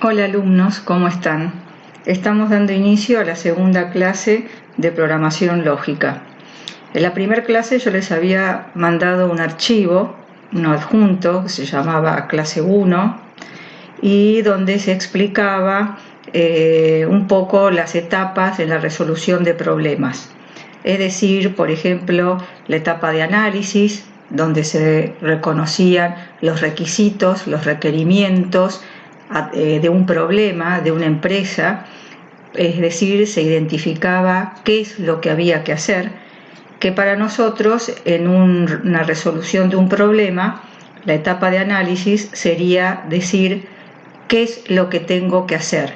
Hola alumnos, ¿cómo están? Estamos dando inicio a la segunda clase de programación lógica. En la primera clase yo les había mandado un archivo, un adjunto que se llamaba clase 1 y donde se explicaba un poco las etapas en la resolución de problemas. Es decir, por ejemplo, la etapa de análisis, donde se reconocían los requisitos, los requerimientos de un problema, de una empresa, es decir, se identificaba qué es lo que había que hacer, que para nosotros en una resolución de un problema, la etapa de análisis sería decir qué es lo que tengo que hacer,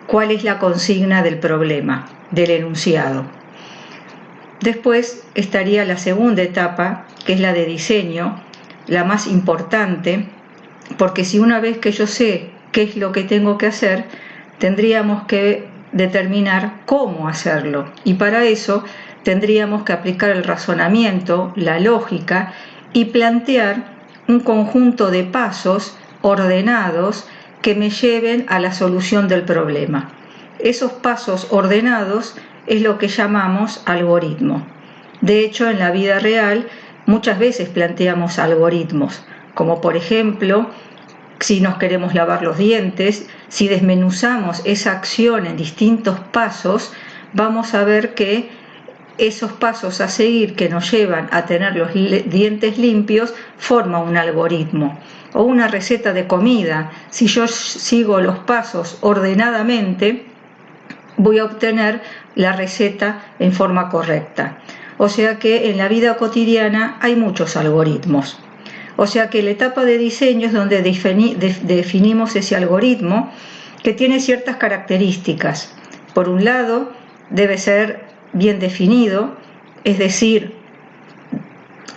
cuál es la consigna del problema, del enunciado. Después estaría la segunda etapa, que es la de diseño, la más importante, porque si una vez que yo sé qué es lo que tengo que hacer, tendríamos que determinar cómo hacerlo. Y para eso tendríamos que aplicar el razonamiento, la lógica y plantear un conjunto de pasos ordenados que me lleven a la solución del problema. Esos pasos ordenados es lo que llamamos algoritmo. De hecho, en la vida real muchas veces planteamos algoritmos, como por ejemplo, si nos queremos lavar los dientes, si desmenuzamos esa acción en distintos pasos, vamos a ver que esos pasos a seguir que nos llevan a tener los dientes limpios forman un algoritmo. O una receta de comida, si yo sigo los pasos ordenadamente, voy a obtener la receta en forma correcta. O sea que en la vida cotidiana hay muchos algoritmos. O sea que la etapa de diseño es donde definimos ese algoritmo que tiene ciertas características. Por un lado, debe ser bien definido, es decir,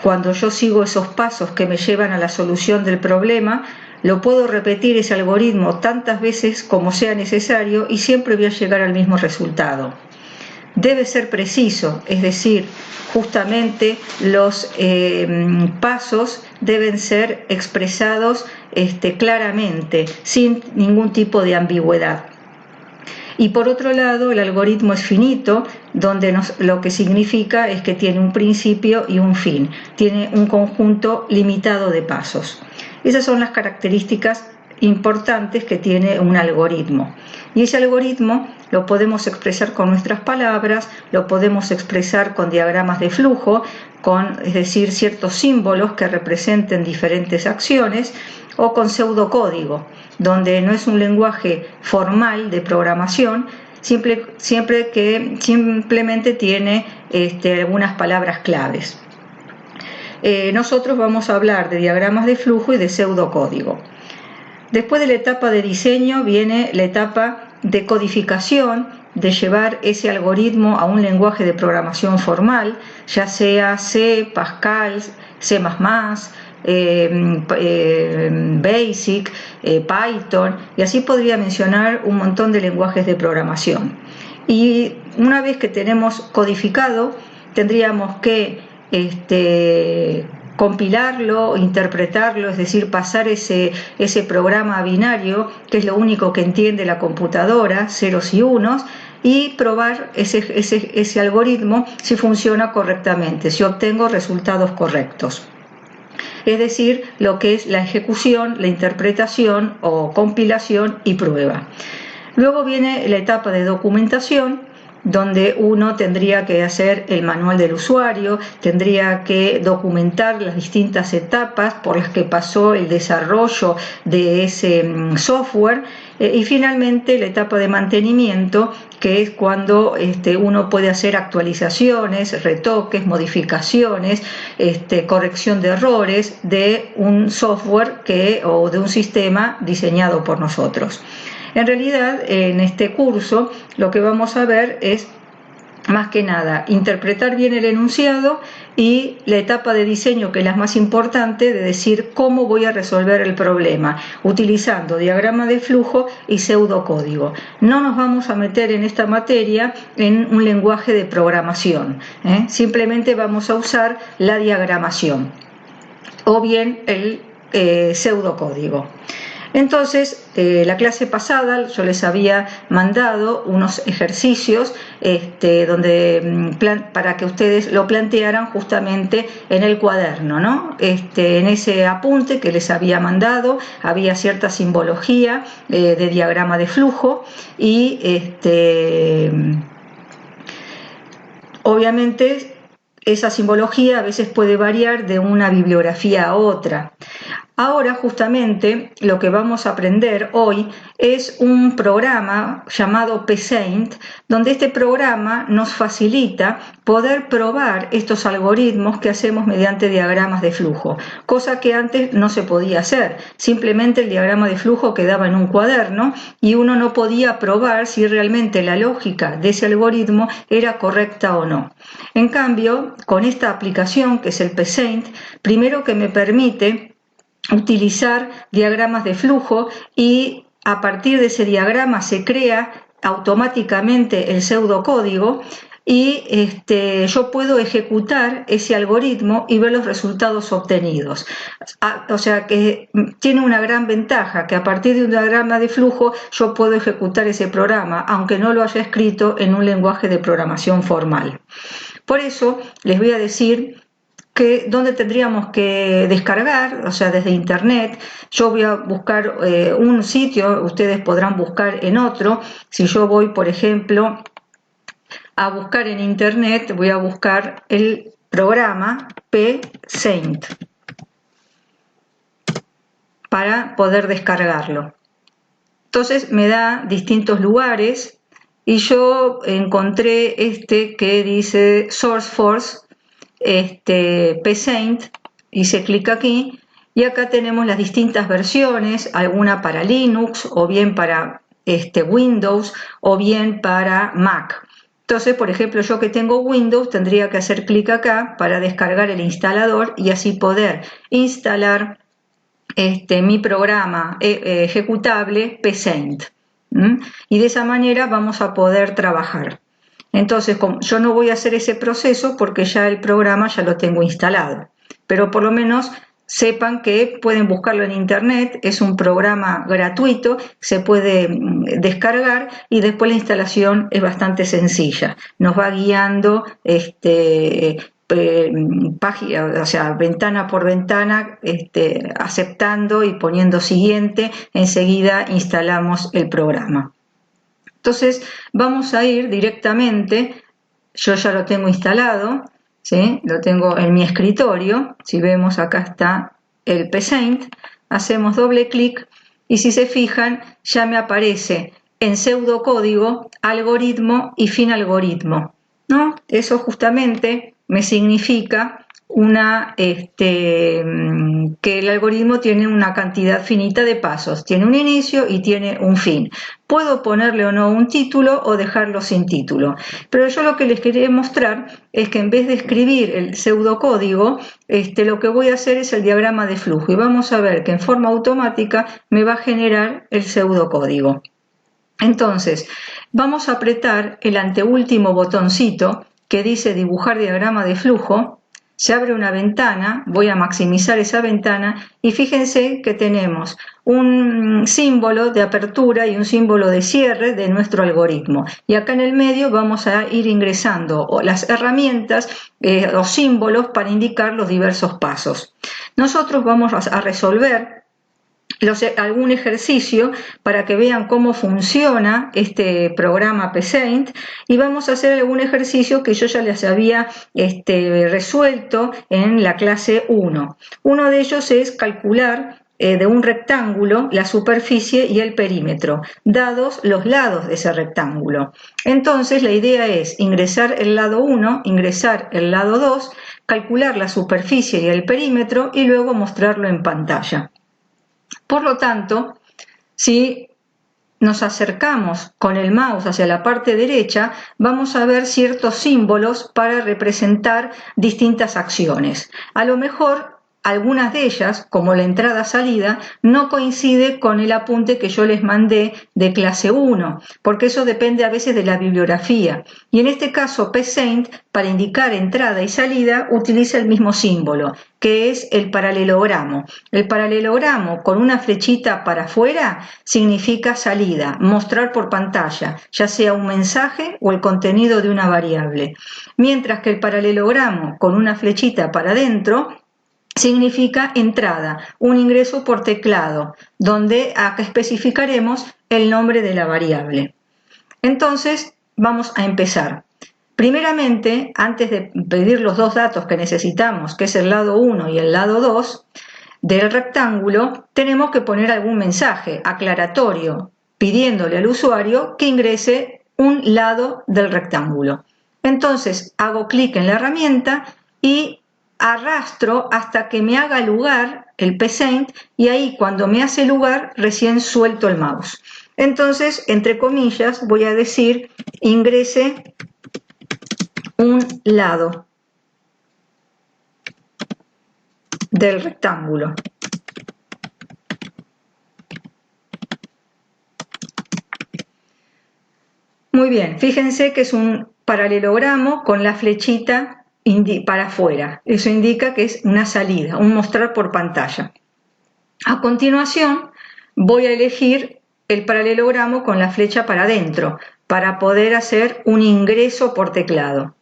cuando yo sigo esos pasos que me llevan a la solución del problema, lo puedo repetir ese algoritmo tantas veces como sea necesario y siempre voy a llegar al mismo resultado. Debe ser preciso, es decir, justamente los pasos deben ser expresados claramente, sin ningún tipo de ambigüedad. Y por otro lado, el algoritmo es finito, donde lo que significa es que tiene un principio y un fin, tiene un conjunto limitado de pasos. Esas son las características importantes que tiene un algoritmo. Y ese algoritmo lo podemos expresar con nuestras palabras, lo podemos expresar con diagramas de flujo, es decir, ciertos símbolos que representen diferentes acciones, o con pseudocódigo, donde no es un lenguaje formal de programación, simplemente tiene algunas palabras claves. Nosotros vamos a hablar de diagramas de flujo y de pseudocódigo. Después de la etapa de diseño viene la etapa de codificación, de llevar ese algoritmo a un lenguaje de programación formal, ya sea C, Pascal, C++, Basic, Python, y así podría mencionar un montón de lenguajes de programación. Y una vez que tenemos codificado, tendríamos que compilarlo, interpretarlo, es decir, pasar ese programa binario, que es lo único que entiende la computadora, ceros y unos, y probar ese algoritmo si funciona correctamente, si obtengo resultados correctos. Es decir, lo que es la ejecución, la interpretación o compilación y prueba. Luego viene la etapa de documentación, donde uno tendría que hacer el manual del usuario, tendría que documentar las distintas etapas por las que pasó el desarrollo de ese software, y finalmente la etapa de mantenimiento, que es cuando uno puede hacer actualizaciones, retoques, modificaciones, corrección de errores de un software o de un sistema diseñado por nosotros. En realidad, en este curso lo que vamos a ver es, más que nada, interpretar bien el enunciado y la etapa de diseño, que es la más importante, de decir cómo voy a resolver el problema, utilizando diagrama de flujo y pseudocódigo. No nos vamos a meter en esta materia en un lenguaje de programación, simplemente vamos a usar la diagramación o bien el pseudocódigo. Entonces, la clase pasada yo les había mandado unos ejercicios para que ustedes lo plantearan justamente en el cuaderno, ¿no? En ese apunte que les había mandado había cierta simbología de diagrama de flujo y obviamente esa simbología a veces puede variar de una bibliografía a otra. Ahora justamente lo que vamos a aprender hoy es un programa llamado PSaint, donde este programa nos facilita poder probar estos algoritmos que hacemos mediante diagramas de flujo, cosa que antes no se podía hacer. Simplemente el diagrama de flujo quedaba en un cuaderno y uno no podía probar si realmente la lógica de ese algoritmo era correcta o no. En cambio, con esta aplicación que es el PSaint, primero que me permite utilizar diagramas de flujo y a partir de ese diagrama se crea automáticamente el pseudocódigo y yo puedo ejecutar ese algoritmo y ver los resultados obtenidos. O sea que tiene una gran ventaja, que a partir de un diagrama de flujo yo puedo ejecutar ese programa, aunque no lo haya escrito en un lenguaje de programación formal. Por eso les voy a decir dónde tendríamos que descargar, o sea, desde internet. Yo voy a buscar un sitio, ustedes podrán buscar en otro. Si yo voy, por ejemplo, a buscar en internet, voy a buscar el programa PSaint para poder descargarlo. Entonces me da distintos lugares y yo encontré que dice SourceForge, PSaint, hice clic aquí y acá tenemos las distintas versiones, alguna para Linux o bien para Windows o bien para Mac. Entonces, por ejemplo, yo que tengo Windows tendría que hacer clic acá para descargar el instalador y así poder instalar mi programa ejecutable PSaint. Y de esa manera vamos a poder trabajar. Entonces, yo no voy a hacer ese proceso porque ya el programa ya lo tengo instalado, pero por lo menos sepan que pueden buscarlo en internet, es un programa gratuito, se puede descargar y después la instalación es bastante sencilla, nos va guiando página, o sea, ventana por ventana, aceptando y poniendo siguiente, enseguida instalamos el programa. Entonces vamos a ir directamente, yo ya lo tengo instalado, ¿sí? Lo tengo en mi escritorio, si vemos acá está el PSaint, hacemos doble clic y si se fijan ya me aparece en pseudocódigo, algoritmo y fin algoritmo, ¿no? Eso justamente me significa que el algoritmo tiene una cantidad finita de pasos, tiene un inicio y tiene un fin. Puedo ponerle o no un título o dejarlo sin título, pero yo lo que les quería mostrar es que en vez de escribir el pseudocódigo, lo que voy a hacer es el diagrama de flujo y vamos a ver que en forma automática me va a generar el pseudocódigo. Entonces, vamos a apretar el anteúltimo botoncito que dice dibujar diagrama de flujo. Se abre una ventana, voy a maximizar esa ventana y fíjense que tenemos un símbolo de apertura y un símbolo de cierre de nuestro algoritmo. Y acá en el medio vamos a ir ingresando las herramientas o símbolos para indicar los diversos pasos. Nosotros vamos a resolver algún ejercicio para que vean cómo funciona este programa PSaint y vamos a hacer algún ejercicio que yo ya les había resuelto en la clase 1. Uno de ellos es calcular de un rectángulo la superficie y el perímetro, dados los lados de ese rectángulo. Entonces la idea es ingresar el lado 1, ingresar el lado 2, calcular la superficie y el perímetro y luego mostrarlo en pantalla. Por lo tanto, si nos acercamos con el mouse hacia la parte derecha, vamos a ver ciertos símbolos para representar distintas acciones. A lo mejor algunas de ellas, como la entrada-salida, no coincide con el apunte que yo les mandé de clase 1, porque eso depende a veces de la bibliografía. Y en este caso, PSaint, para indicar entrada y salida, utiliza el mismo símbolo, que es el paralelogramo. El paralelogramo con una flechita para afuera significa salida, mostrar por pantalla, ya sea un mensaje o el contenido de una variable. Mientras que el paralelogramo con una flechita para adentro significa entrada, un ingreso por teclado, donde acá especificaremos el nombre de la variable. Entonces, vamos a empezar. Primeramente, antes de pedir los dos datos que necesitamos, que es el lado 1 y el lado 2 del rectángulo, tenemos que poner algún mensaje aclaratorio, pidiéndole al usuario que ingrese un lado del rectángulo. Entonces, hago clic en la herramienta y arrastro hasta que me haga lugar el PSaint, y ahí cuando me hace lugar recién suelto el mouse. Entonces, entre comillas, voy a decir ingrese un lado del rectángulo. Muy bien, fíjense que es un paralelogramo con la flechita para afuera. Eso indica que es una salida, un mostrar por pantalla. A continuación, voy a elegir el paralelogramo con la flecha para adentro, para poder hacer un ingreso por teclado.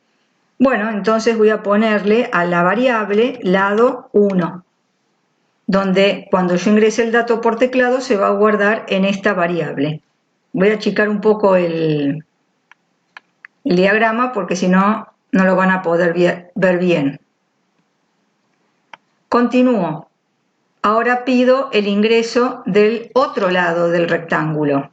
Bueno, entonces voy a ponerle a la variable lado 1, donde cuando yo ingrese el dato por teclado se va a guardar en esta variable. Voy a achicar un poco el diagrama porque si no, no lo van a poder ver bien. Continúo. Ahora pido el ingreso del otro lado del rectángulo.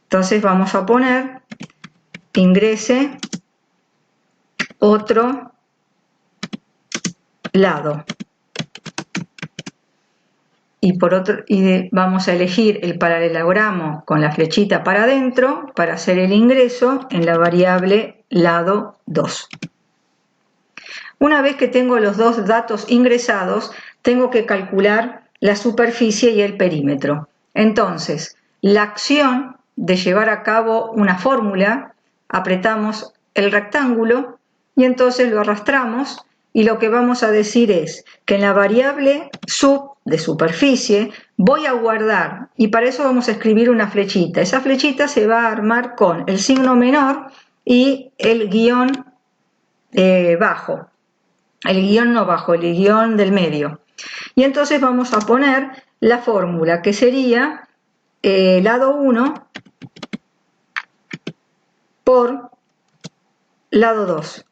Entonces vamos a poner ingrese otro lado. Y vamos a elegir el paralelogramo con la flechita para adentro para hacer el ingreso en la variable lado 2. Una vez que tengo los dos datos ingresados, tengo que calcular la superficie y el perímetro. Entonces, la acción de llevar a cabo una fórmula, apretamos el rectángulo y entonces lo arrastramos, y lo que vamos a decir es que en la variable sub de superficie voy a guardar, y para eso vamos a escribir una flechita. Esa flechita se va a armar con el signo menor y el guión bajo. El guión no bajo, el guión del medio. Y entonces vamos a poner la fórmula, que sería lado 1 por lado 2.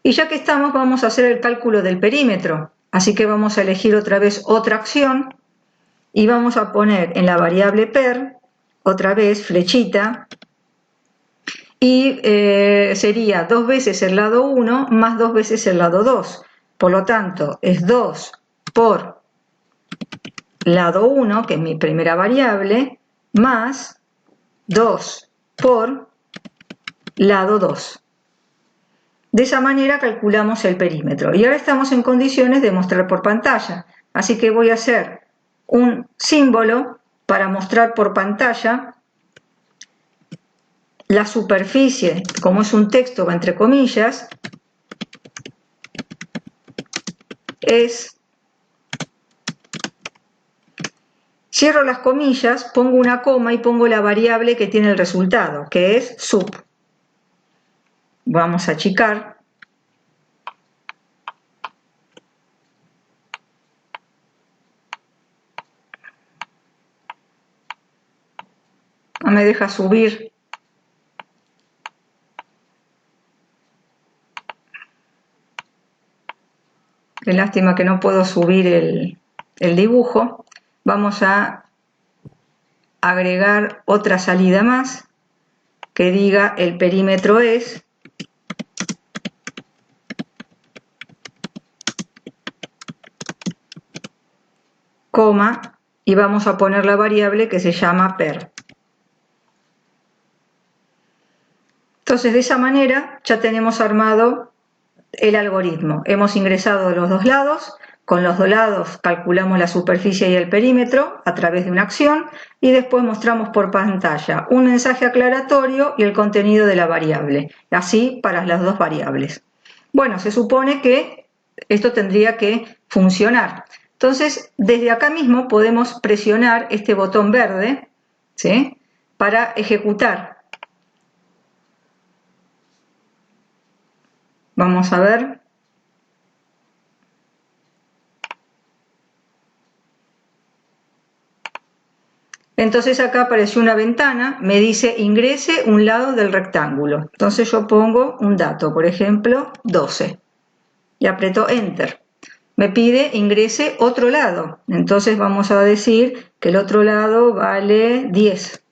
Y ya que estamos, vamos a hacer el cálculo del perímetro. Así que vamos a elegir otra vez otra acción y vamos a poner en la variable per, otra vez flechita, y sería 2 veces el lado 1 más 2 veces el lado 2. Por lo tanto, es 2 por lado 1, que es mi primera variable, más 2 por lado 2. De esa manera calculamos el perímetro. Y ahora estamos en condiciones de mostrar por pantalla. Así que voy a hacer un símbolo para mostrar por pantalla la superficie, como es un texto entre comillas, es, cierro las comillas, pongo una coma y pongo la variable que tiene el resultado, que es sub. Vamos a achicar. No me deja subir. Qué lástima que no puedo subir el dibujo. Vamos a agregar otra salida más que diga el perímetro es coma, y vamos a poner la variable que se llama per. Entonces, de esa manera ya tenemos armado el algoritmo. Hemos ingresado los dos lados, con los dos lados calculamos la superficie y el perímetro a través de una acción y después mostramos por pantalla un mensaje aclaratorio y el contenido de la variable, así para las dos variables. Bueno, se supone que esto tendría que funcionar. Entonces, desde acá mismo podemos presionar este botón verde, ¿sí?, para ejecutar. Vamos a ver. Entonces acá apareció una ventana, me dice ingrese un lado del rectángulo. Entonces yo pongo un dato, por ejemplo 12, y aprieto Enter. Me pide ingrese otro lado, entonces vamos a decir que el otro lado vale 10.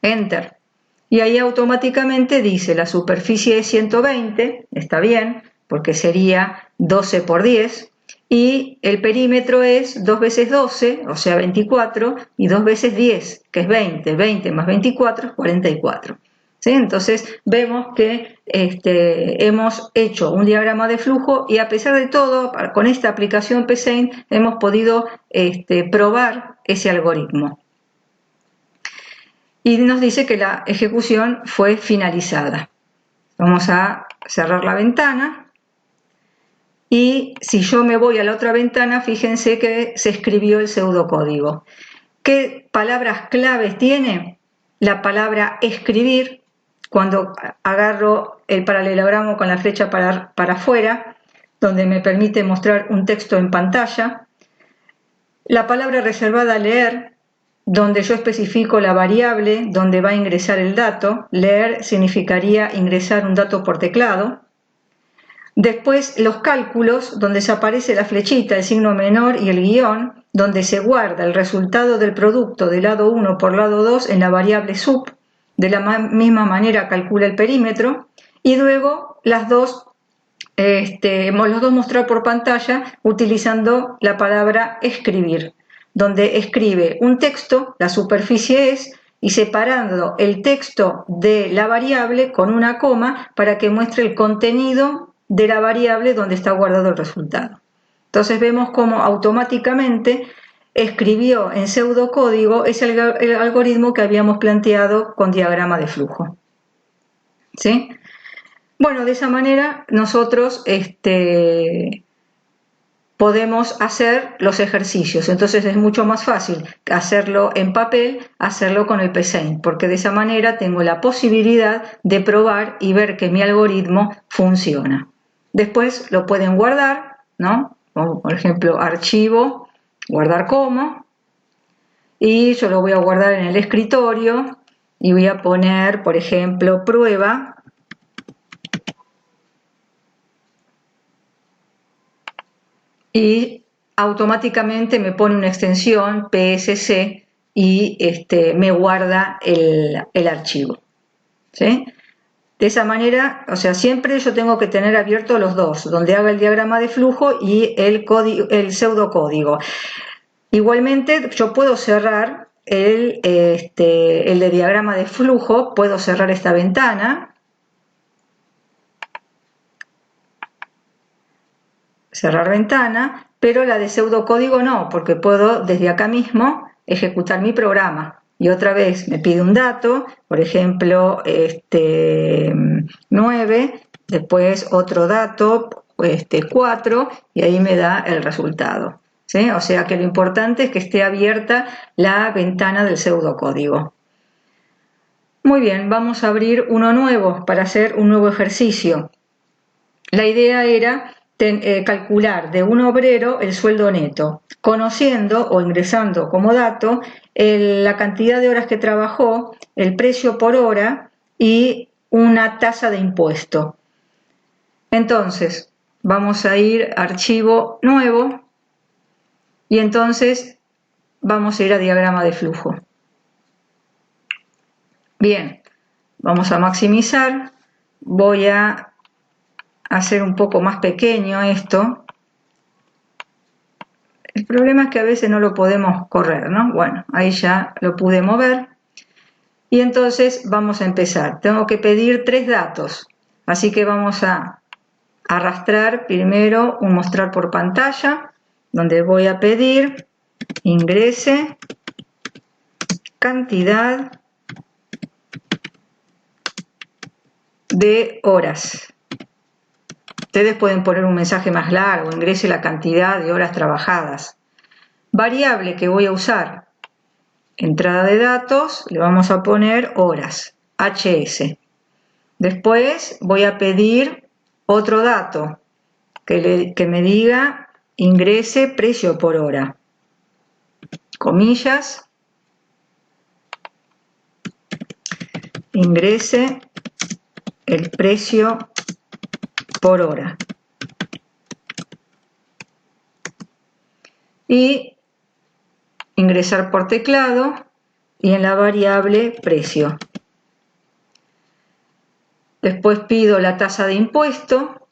Enter. Y ahí automáticamente dice la superficie es 120, está bien, porque sería 12 por 10. Y el perímetro es 2 veces 12, o sea 24, y 2 veces 10, que es 20. 20 más 24 es 44. ¿Sí? Entonces vemos que hemos hecho un diagrama de flujo y a pesar de todo, con esta aplicación PSeInt hemos podido probar ese algoritmo. Y nos dice que la ejecución fue finalizada. Vamos a cerrar la ventana. Y si yo me voy a la otra ventana, fíjense que se escribió el pseudocódigo. ¿Qué palabras claves tiene? La palabra escribir, cuando agarro el paralelogramo con la flecha para afuera, donde me permite mostrar un texto en pantalla. La palabra reservada leer, donde yo especifico la variable donde va a ingresar el dato. Leer significaría ingresar un dato por teclado. Después los cálculos, donde se aparece la flechita, el signo menor y el guión, donde se guarda el resultado del producto de lado 1 por lado 2 en la variable sub. De la misma manera calcula el perímetro. Y luego los dos mostrar por pantalla utilizando la palabra escribir, donde escribe un texto, la superficie es, y separando el texto de la variable con una coma para que muestre el contenido de la variable donde está guardado el resultado. Entonces vemos cómo automáticamente escribió en pseudocódigo el algoritmo que habíamos planteado con diagrama de flujo. ¿Sí? Bueno, de esa manera nosotros podemos hacer los ejercicios, entonces es mucho más fácil hacerlo en papel, hacerlo con el PSeInt, porque de esa manera tengo la posibilidad de probar y ver que mi algoritmo funciona. Después lo pueden guardar, ¿no? Como por ejemplo, archivo, guardar como, y yo lo voy a guardar en el escritorio y voy a poner, por ejemplo, prueba. Y automáticamente me pone una extensión PSC y me guarda el archivo. ¿Sí? De esa manera, o sea, siempre yo tengo que tener abiertos los dos, donde haga el diagrama de flujo y el pseudocódigo. Igualmente, yo puedo cerrar el de diagrama de flujo, puedo cerrar esta ventana, cerrar ventana, pero la de pseudocódigo no, porque puedo desde acá mismo ejecutar mi programa. Y otra vez me pide un dato, por ejemplo, 9, después otro dato, 4, y ahí me da el resultado. ¿Sí? O sea que lo importante es que esté abierta la ventana del pseudocódigo. Muy bien, vamos a abrir uno nuevo para hacer un nuevo ejercicio. La idea era calcular de un obrero el sueldo neto, conociendo o ingresando como dato la cantidad de horas que trabajó, el precio por hora y una tasa de impuesto. Entonces, vamos a ir a archivo nuevo y entonces vamos a ir a diagrama de flujo. Bien, vamos a maximizar, voy a hacer un poco más pequeño esto. El problema es que a veces no lo podemos correr, ¿no? Bueno, ahí ya lo pude mover. Y entonces vamos a empezar. Tengo que pedir 3 datos. Así que vamos a arrastrar primero un mostrar por pantalla, donde voy a pedir ingrese cantidad de horas. Ustedes pueden poner un mensaje más largo, ingrese la cantidad de horas trabajadas. Variable que voy a usar, entrada de datos, le vamos a poner horas, HS. Después voy a pedir otro dato, que me diga ingrese precio por hora. Comillas, ingrese el precio por hora. Y ingresar por teclado y en la variable precio. Después pido la tasa de impuesto,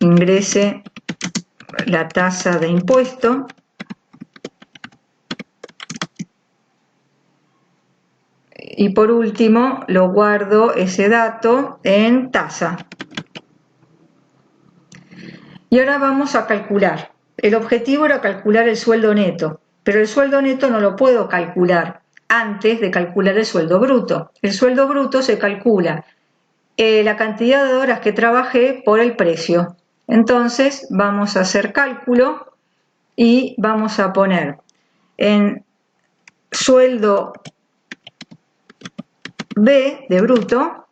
ingrese la tasa de impuesto y por último lo guardo ese dato en tasa. Y ahora vamos a calcular. El objetivo era calcular el sueldo neto, pero el sueldo neto no lo puedo calcular antes de calcular el sueldo bruto. El sueldo bruto se calcula la cantidad de horas que trabajé por el precio. Entonces vamos a hacer cálculo y vamos a poner en sueldo B de bruto,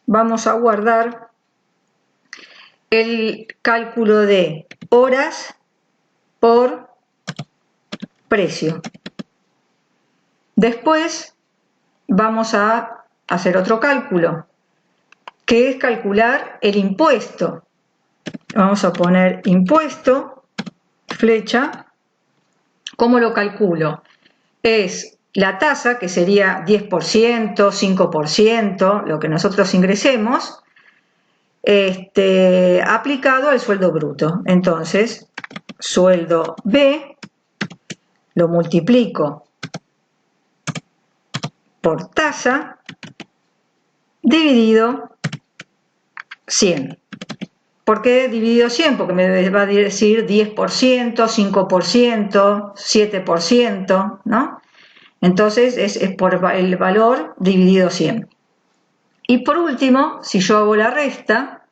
vamos a guardar el cálculo de horas por precio. Después vamos a hacer otro cálculo, que es calcular el impuesto. Vamos a poner impuesto, flecha. ¿Cómo lo calculo? Es la tasa, que sería 10%, 5%, lo que nosotros ingresemos, aplicado al sueldo bruto. Entonces, sueldo B lo multiplico por tasa dividido 100. ¿Por qué dividido 100? Porque me va a decir 10%, 5%, 7%, ¿no? Entonces es por el valor dividido 100. Y por último, si yo hago la resta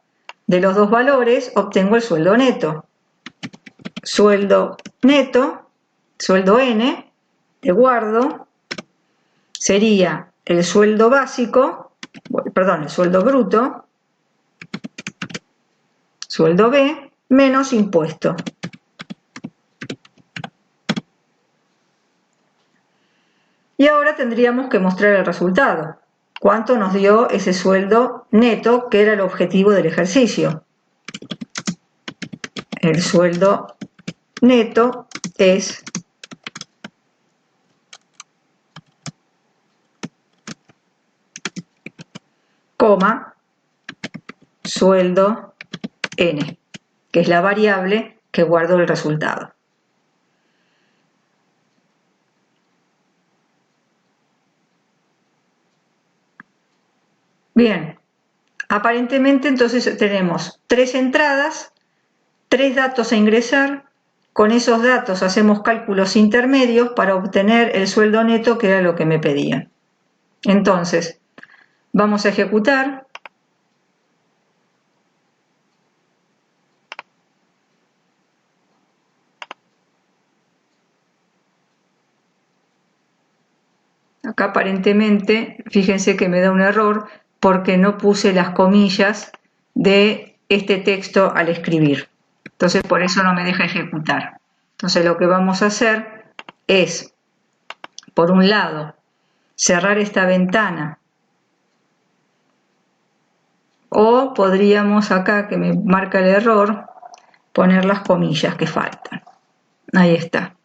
de los dos valores, obtengo el sueldo neto. Sueldo neto, sueldo N, le guardo, sería el sueldo básico, perdón, el sueldo bruto, sueldo B, menos impuesto. Y ahora tendríamos que mostrar el resultado. ¿Cuánto nos dio ese sueldo neto, que era el objetivo del ejercicio? El sueldo neto es sueldo N, que es la variable que guardo el resultado. Bien, aparentemente entonces tenemos 3 entradas, 3 datos a ingresar. Con esos datos hacemos cálculos intermedios para obtener el sueldo neto, que era lo que me pedían. Entonces, vamos a ejecutar. Acá aparentemente, fíjense que me da un error porque no puse las comillas de este texto al escribir. Entonces por eso no me deja ejecutar. Entonces lo que vamos a hacer es, por un lado, cerrar esta ventana. O podríamos acá, que me marca el error, poner las comillas que faltan. Ahí está.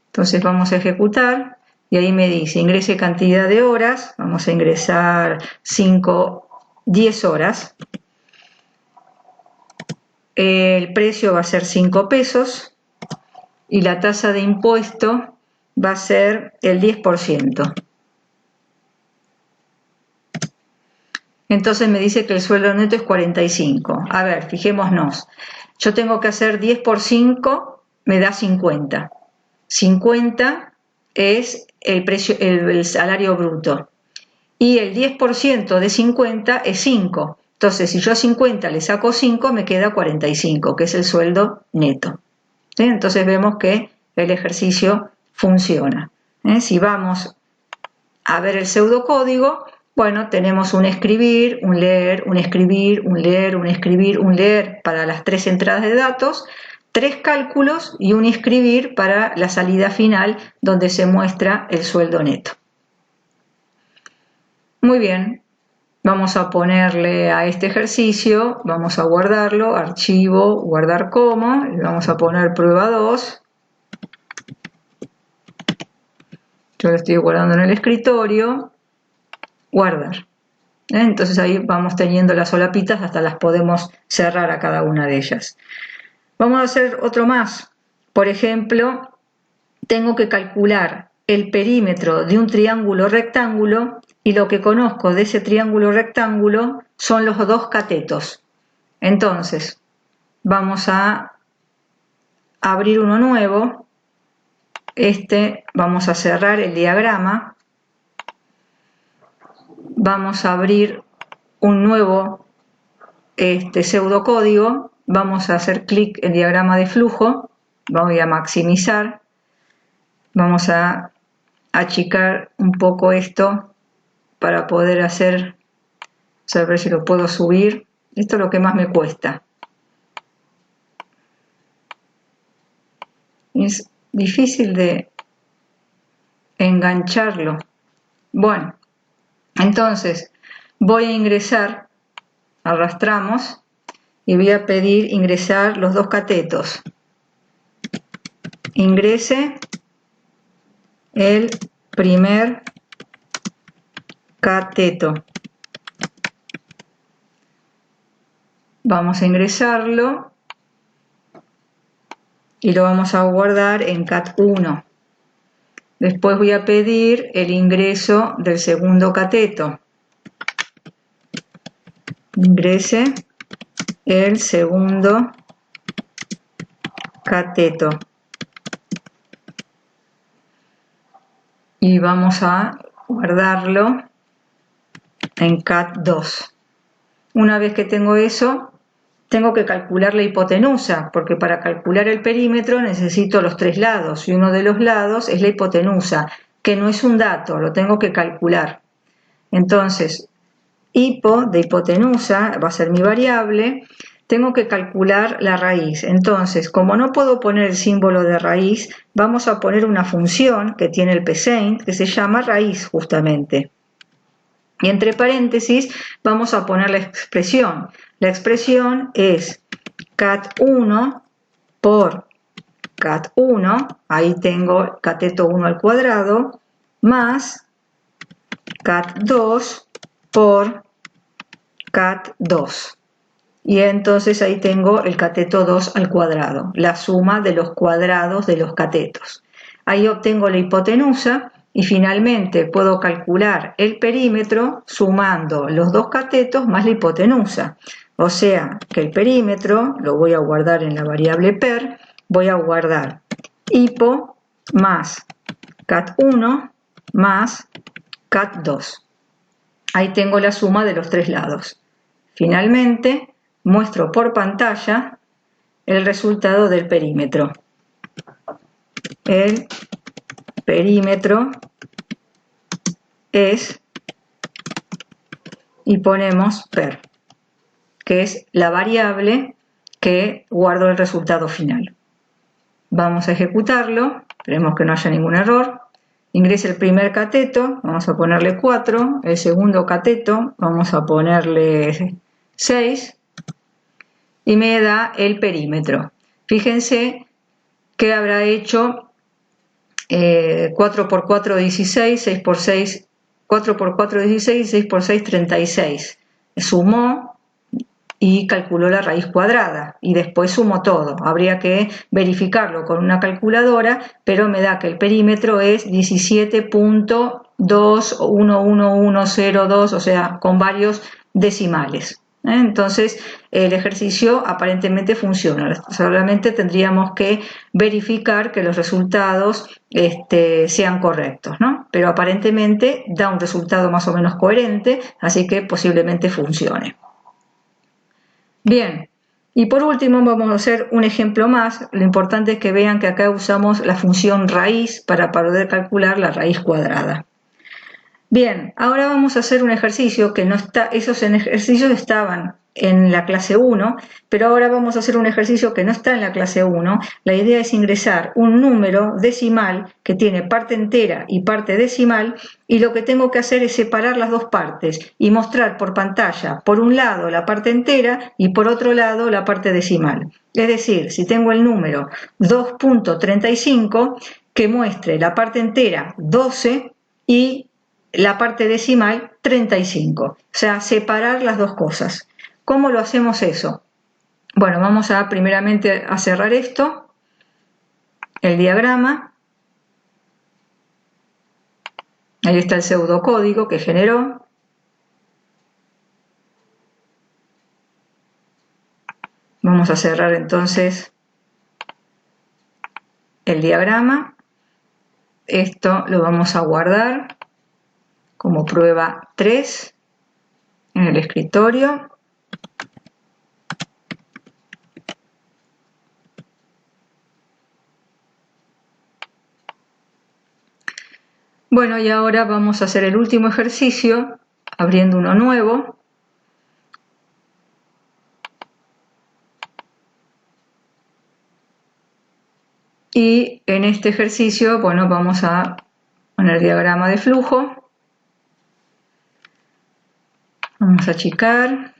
Entonces vamos a ejecutar y ahí me dice ingrese cantidad de horas. Vamos a ingresar 10 horas. El precio va a ser 5 pesos y la tasa de impuesto va a ser el 10%. Entonces me dice que el sueldo neto es 45. A ver, fijémonos. Yo tengo que hacer 10 por 5, me da 50. 50 es el salario bruto. Y el 10% de 50 es 5. Entonces, si yo a 50 le saco 5, me queda 45, que es el sueldo neto. ¿Sí? Entonces vemos que el ejercicio funciona. Si vamos a ver el pseudocódigo, bueno, tenemos un escribir, un leer, un escribir, un leer, un escribir, un leer para las 3 entradas de datos, 3 cálculos y un escribir para la salida final donde se muestra el sueldo neto. Muy bien, vamos a ponerle a este ejercicio, vamos a guardarlo, archivo, guardar como, y vamos a poner prueba 2. Yo lo estoy guardando en el escritorio, guardar. Entonces ahí vamos teniendo las solapitas, hasta las podemos cerrar a cada una de ellas. Vamos a hacer otro más. Por ejemplo, tengo que calcular el perímetro de un triángulo rectángulo y lo que conozco de ese triángulo rectángulo son los 2 catetos. Entonces, vamos a abrir uno nuevo. Vamos a cerrar el diagrama. Vamos a abrir un nuevo pseudocódigo. Vamos a hacer clic en diagrama de flujo. Voy a maximizar. Vamos a achicar un poco esto para poder hacer, a ver si lo puedo subir. Esto es lo que más me cuesta. Es difícil de engancharlo. Bueno, entonces voy a ingresar, arrastramos y voy a pedir ingresar los 2 catetos. Ingrese el primer cateto. Vamos a ingresarlo y lo vamos a guardar en cat 1. Después voy a pedir el ingreso del segundo cateto. Ingrese el segundo cateto. Y vamos a guardarlo en cat 2. Una vez que tengo eso, tengo que calcular la hipotenusa, porque para calcular el perímetro necesito los 3 lados, y uno de los lados es la hipotenusa, que no es un dato, lo tengo que calcular. Entonces, de hipotenusa va a ser mi variable, tengo que calcular la raíz. Entonces, como no puedo poner el símbolo de raíz, vamos a poner una función que tiene el psaint, que se llama raíz justamente. Y entre paréntesis vamos a poner la expresión. La expresión es cat1 por cat1, ahí tengo cateto 1 al cuadrado, más cat2 por cat2. Y entonces ahí tengo el cateto 2 al cuadrado, la suma de los cuadrados de los catetos. Ahí obtengo la hipotenusa y finalmente puedo calcular el perímetro sumando los 2 catetos más la hipotenusa. O sea que el perímetro lo voy a guardar en la variable per, voy a guardar hipo más cat1 más cat2. Ahí tengo la suma de los 3 lados. Finalmente, muestro por pantalla el resultado del perímetro. El perímetro es, y ponemos per, que es la variable que guardo el resultado final. Vamos a ejecutarlo, esperemos que no haya ningún error. Ingrese el primer cateto, vamos a ponerle 4, el segundo cateto, vamos a ponerle 6, y me da el perímetro. Fíjense que habrá hecho 4 por 4, 16, 6 por 6, 4 por 4, 16, 6 por 6, 36. Sumó y calculo la raíz cuadrada y después sumo todo. Habría que verificarlo con una calculadora, pero me da que el perímetro es 17.21102, o sea, con varios decimales. Entonces el ejercicio aparentemente funciona, solamente tendríamos que verificar que los resultados sean correctos, ¿no? Pero aparentemente da un resultado más o menos coherente, así que posiblemente funcione. Bien, y por último vamos a hacer un ejemplo más. Lo importante es que vean que acá usamos la función raíz para poder calcular la raíz cuadrada. Bien, ahora vamos a hacer un ejercicio que no está, esos ejercicios estaban en la clase 1, pero ahora vamos a hacer un ejercicio que no está en la clase 1. La idea es ingresar un número decimal que tiene parte entera y parte decimal, y lo que tengo que hacer es separar las dos partes y mostrar por pantalla, por un lado la parte entera y por otro lado la parte decimal. Es decir, si tengo el número 2.35, que muestre la parte entera 12 y la parte decimal 35, o sea, separar las dos cosas. ¿Cómo lo hacemos eso? Bueno, vamos a primeramente a cerrar esto, el diagrama. Ahí está el pseudocódigo que generó. Vamos a cerrar entonces el diagrama. Esto lo vamos a guardar como prueba 3 en el escritorio. Bueno, y ahora vamos a hacer el último ejercicio, abriendo uno nuevo. Y en este ejercicio, bueno, vamos a poner diagrama de flujo. Vamos a achicar.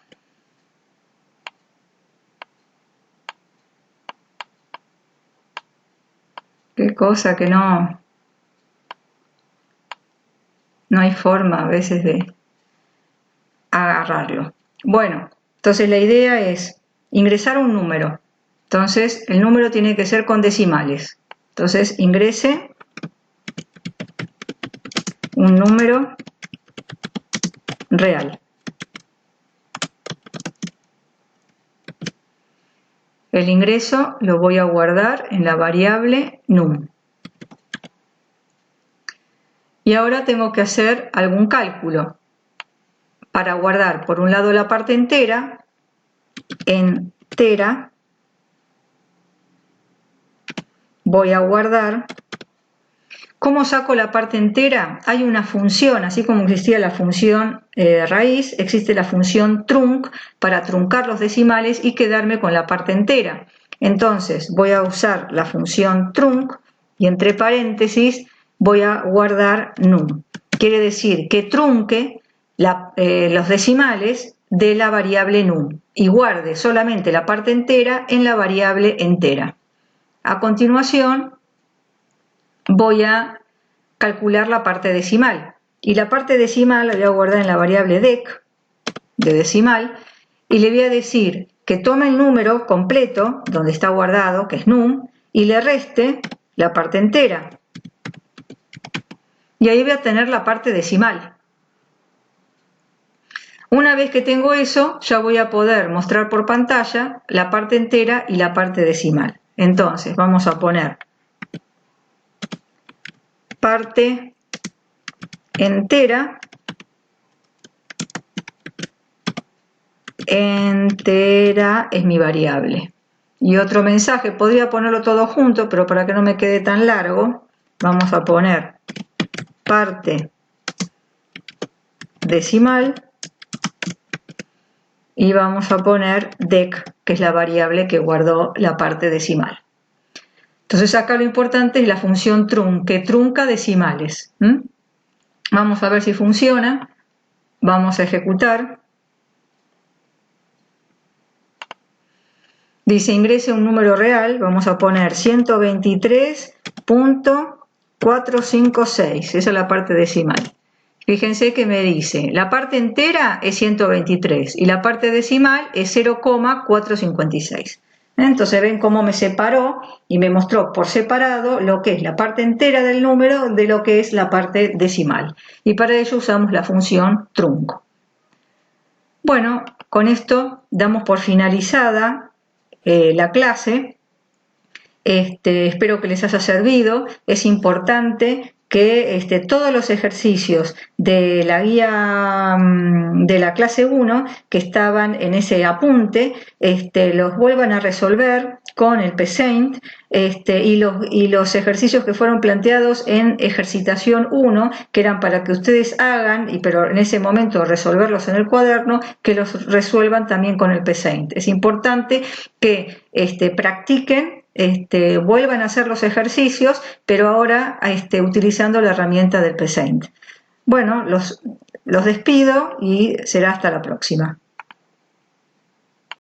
Qué cosa que no hay forma a veces de agarrarlo. Bueno, entonces la idea es ingresar un número. Entonces el número tiene que ser con decimales. Entonces ingrese un número real. El ingreso lo voy a guardar en la variable num. Y ahora tengo que hacer algún cálculo. Para guardar por un lado la parte entera, voy a guardar. ¿Cómo saco la parte entera? Hay una función, así como existía la función raíz, existe la función trunc para truncar los decimales y quedarme con la parte entera. Entonces voy a usar la función trunc y entre paréntesis voy a guardar num. Quiere decir que trunque los decimales de la variable num y guarde solamente la parte entera en la variable entera. A continuación voy a calcular la parte decimal y la parte decimal la voy a guardar en la variable dec de decimal y le voy a decir que tome el número completo donde está guardado, que es num, y le reste la parte entera y ahí voy a tener la parte decimal. Una vez que tengo eso, ya voy a poder mostrar por pantalla la parte entera y la parte decimal. Entonces vamos a poner parte entera es mi variable. Y otro mensaje, podría ponerlo todo junto, pero para que no me quede tan largo, vamos a poner parte decimal y vamos a poner dec, que es la variable que guardó la parte decimal. Entonces acá lo importante es la función trunc, que trunca decimales. Vamos a ver si funciona. Vamos a ejecutar. Dice ingrese un número real. Vamos a poner 123.456. Esa es la parte decimal. Fíjense que me dice, la parte entera es 123 y la parte decimal es 0,456. Entonces ven cómo me separó y me mostró por separado lo que es la parte entera del número de lo que es la parte decimal. Y para ello usamos la función trunco. Bueno, con esto damos por finalizada la clase. Espero que les haya servido. Es importante que todos los ejercicios de la guía de la clase 1 que estaban en ese apunte los vuelvan a resolver con el PSeInt y los ejercicios que fueron planteados en ejercitación 1 que eran para que ustedes hagan, pero en ese momento resolverlos en el cuaderno, que los resuelvan también con el PSeInt. Es importante que practiquen, vuelvan a hacer los ejercicios, pero ahora utilizando la herramienta del PSeInt. Bueno, los despido y será hasta la próxima.